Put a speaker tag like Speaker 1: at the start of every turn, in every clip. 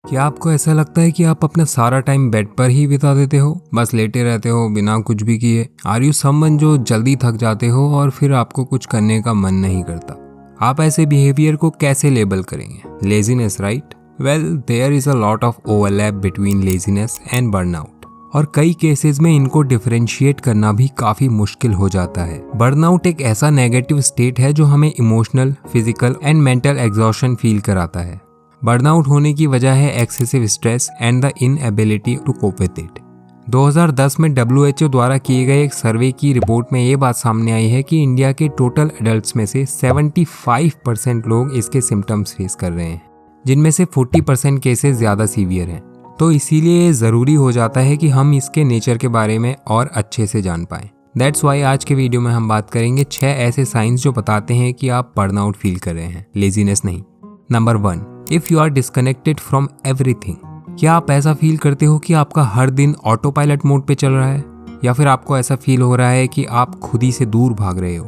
Speaker 1: क्या आपको ऐसा लगता है कि आप अपना सारा टाइम बेड पर ही बिता देते हो, बस लेटे रहते हो बिना कुछ भी किए? आर यू समवन जो जल्दी थक जाते हो और फिर आपको कुछ करने का मन नहीं करता? आप ऐसे बिहेवियर को कैसे लेबल करेंगे? Laziness, right? Well, there is a lot of overlap between laziness and burnout, और कई केसेस में इनको डिफरेंशिएट करना भी काफी मुश्किल हो जाता है। बर्नआउट एक ऐसा नेगेटिव स्टेट है जो हमें emotional, physical and mental exhaustion feel कराता है। बर्नआउट होने की वजह है excessive stress and the inability to cope with it. 2010 में WHO द्वारा किए गए एक सर्वे की रिपोर्ट में ये बात सामने आई है कि इंडिया के टोटल एडल्ट्स में से 75% लोग इसके सिम्टम्स फेस कर रहे हैं, जिनमें से 40% केसेस ज़्यादा सीवियर हैं। तो इसीलिए ज़रूरी हो जाता है कि हम इसके नेचर के बारे में और अच्छे से जान पाएं। दैट्स वाई आज के वीडियो में हम बात करेंगे 6 ऐसे साइंस जो बताते हैं कि आप बर्नआउट फील कर रहे हैं, लेजीनेस नहीं। Number 1, if you are disconnected from everything. क्या आप ऐसा फील करते हो कि आपका हर दिन ऑटो पायलट मोड पे चल रहा है, या फिर आपको ऐसा फील हो रहा है कि आप खुद ही से दूर भाग रहे हो?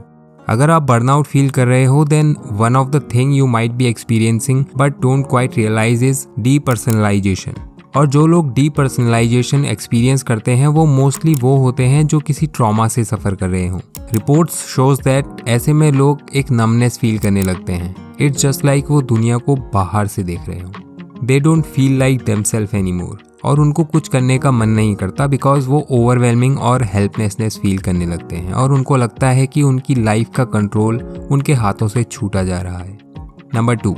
Speaker 1: अगर आप बर्नआउट फील कर रहे हो, then one of the thing you might be experiencing but don't quite realise is depersonalisation. और जो लोग डीपर्सनलाइजेशन एक्सपीरियंस करते हैं वो मोस्टली वो होते हैं जो किसी ट्रॉमा से सफ़र कर रहे हों। रिपोर्ट्स शोज दैट ऐसे में लोग एक नमनेस फील करने लगते हैं। इट्स जस्ट लाइक वो दुनिया को बाहर से देख रहे हों। They don't feel like themselves anymore, और उनको कुछ करने का मन नहीं करता बिकॉज वो ओवरवेलमिंग और हेल्पलेसनेस फील करने लगते हैं, और उनको लगता है कि उनकी लाइफ का कंट्रोल उनके हाथों से छूटा जा रहा है। Number 2,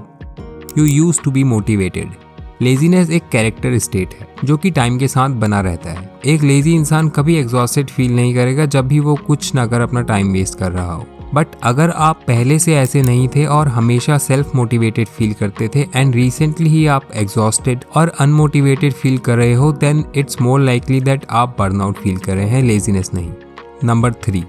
Speaker 1: you use to be motivated. Laziness एक कैरेक्टर स्टेट है जो कि टाइम के साथ बना रहता है। एक लेजी इंसान कभी एग्जॉस्टेड फील नहीं करेगा जब भी वो कुछ ना कर अपना टाइम वेस्ट कर रहा हो। बट अगर आप पहले से ऐसे नहीं थे और हमेशा सेल्फ मोटिवेटेड फील करते थे एंड रिसेंटली ही आप एग्जॉस्टेड और अनमोटिवेटेड फील कर रहे हो, then it's more likely that आप बर्नआउट फील कर रहे हैं, लेजीनेस नहीं। Number 3,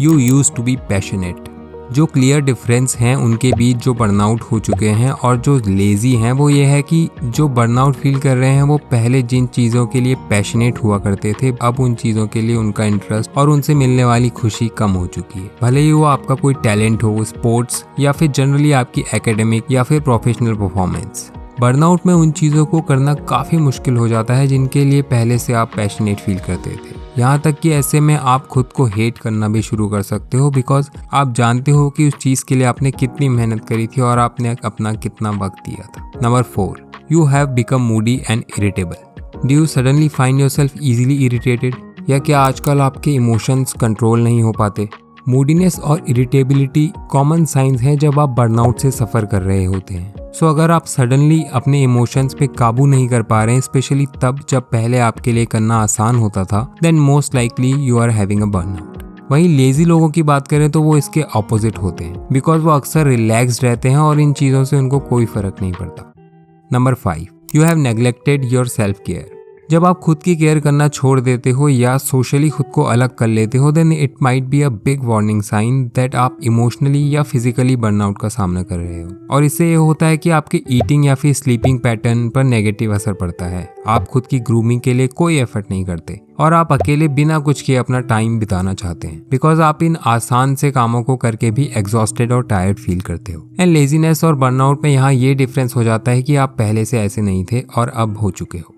Speaker 1: you use to be passionate. जो क्लियर डिफरेंस हैं उनके बीच जो बर्नआउट हो चुके हैं और जो लेजी हैं वो ये है कि जो बर्नआउट फील कर रहे हैं वो पहले जिन चीज़ों के लिए पैशनेट हुआ करते थे, अब उन चीज़ों के लिए उनका इंटरेस्ट और उनसे मिलने वाली खुशी कम हो चुकी है। भले ही वो आपका कोई टैलेंट हो, स्पोर्ट्स या फिर जनरली आपकी एकेडमिक या फिर प्रोफेशनल परफॉर्मेंस। बर्नआउट में उन चीज़ों को करना काफ़ी मुश्किल हो जाता है जिनके लिए पहले से आप पैशनेट फील करते थे। यहाँ तक कि ऐसे में आप खुद को हेट करना भी शुरू कर सकते हो बिकॉज आप जानते हो कि उस चीज़ के लिए आपने कितनी मेहनत करी थी और आपने अपना कितना वक्त दिया था। Number 4, you have become Moody and irritable. Do you suddenly find yourself easily irritated? या क्या आजकल आपके इमोशंस कंट्रोल नहीं हो पाते? मूडीनेस और इरिटेबिलिटी कॉमन साइंस हैं जब आप बर्नआउट से सफ़र कर रहे होते हैं। सो अगर आप सडनली अपने इमोशंस पे काबू नहीं कर पा रहे हैं, स्पेशली तब जब पहले आपके लिए करना आसान होता था, then most likely you are having a burnout. वहीं लेजी लोगों की बात करें तो वो इसके ऑपोजिट होते हैं बिकॉज वो अक्सर रिलैक्स्ड रहते हैं और इन चीज़ों से उनको कोई फर्क नहीं पड़ता। Number 5, you have neglected your self care. जब आप खुद की केयर करना छोड़ देते हो या सोशली खुद को अलग कर लेते हो, then it might be a big warning sign that आप इमोशनली या फिजिकली बर्नआउट का सामना कर रहे हो। और इससे ये होता है कि आपके ईटिंग या फिर स्लीपिंग पैटर्न पर नेगेटिव असर पड़ता है। आप खुद की ग्रूमिंग के लिए कोई एफर्ट नहीं करते और आप अकेले बिना कुछ किए अपना टाइम बिताना चाहते हैं बिकॉज आप इन आसान से कामों को करके भी एग्जॉस्टेड और टायर्ड फील करते हो। एंड लेजीनेस और बर्नआउट में यहाँ ये डिफरेंस हो जाता है कि आप पहले से ऐसे नहीं थे और अब हो चुके हो।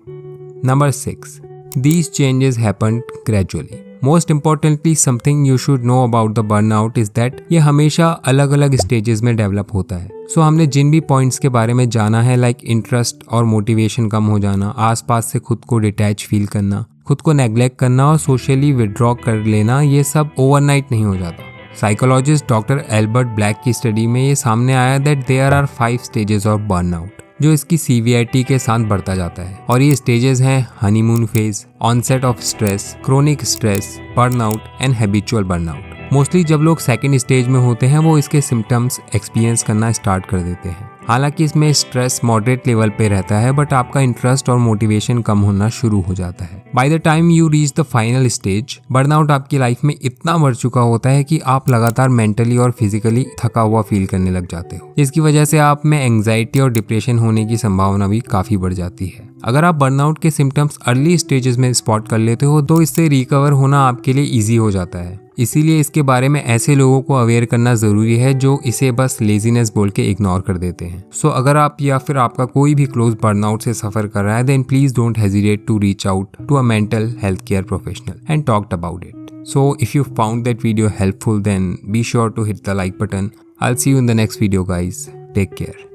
Speaker 1: Number 6, these changes happened gradually. Most importantly, something you should know about the burnout is that ये हमेशा अलग अलग स्टेजेस में डेवलप होता है। सो हमने जिन भी पॉइंट्स के बारे में जाना है, लाइक इंटरेस्ट और मोटिवेशन कम हो जाना, आसपास से खुद को डिटैच फील करना, खुद को नेग्लेक्ट करना और सोशली विड्रॉ कर लेना, ये सब ओवरनाइट नहीं हो जाता। साइकोलॉजिस्ट डॉक्टर एल्बर्ट ब्लैक की स्टडी में ये सामने आया that there are 5 stages of burnout जो इसकी सीवियरिटी के साथ बढ़ता जाता है। और ये स्टेजेस हैं honeymoon phase, onset of stress, chronic stress, burnout and habitual burnout. Mostly जब लोग सेकंड स्टेज में होते हैं वो इसके सिम्टम्स एक्सपीरियंस करना स्टार्ट कर देते हैं। हालांकि इसमें स्ट्रेस मॉडरेट लेवल पे रहता है बट आपका इंटरेस्ट और मोटिवेशन कम होना शुरू हो जाता है। By the time you reach the final stage, burnout आपकी लाइफ में इतना बढ़ चुका होता है कि आप लगातार मेंटली और फिजिकली थका हुआ फील करने लग जाते हो, जिसकी वजह से आप में एंग्जाइटी और डिप्रेशन होने की संभावना भी काफी बढ़ जाती है। अगर आप बर्नआउट के सिम्टम्स अर्ली स्टेजेस में स्पॉट कर लेते हो तो इससे रिकवर होना आपके लिए ईजी हो जाता है। इसीलिए इसके बारे में ऐसे लोगों को अवेयर करना ज़रूरी है जो इसे बस लेजीनेस बोल के इग्नोर कर देते हैं। सो अगर आप या फिर आपका कोई भी क्लोज बर्नआउट से सफ़र कर रहा है, then please don't hesitate to reach out to a mental health care professional and talk about it. So if you found that video helpful, then be sure to hit the like button. I'll see you in the next video, guys. Take care.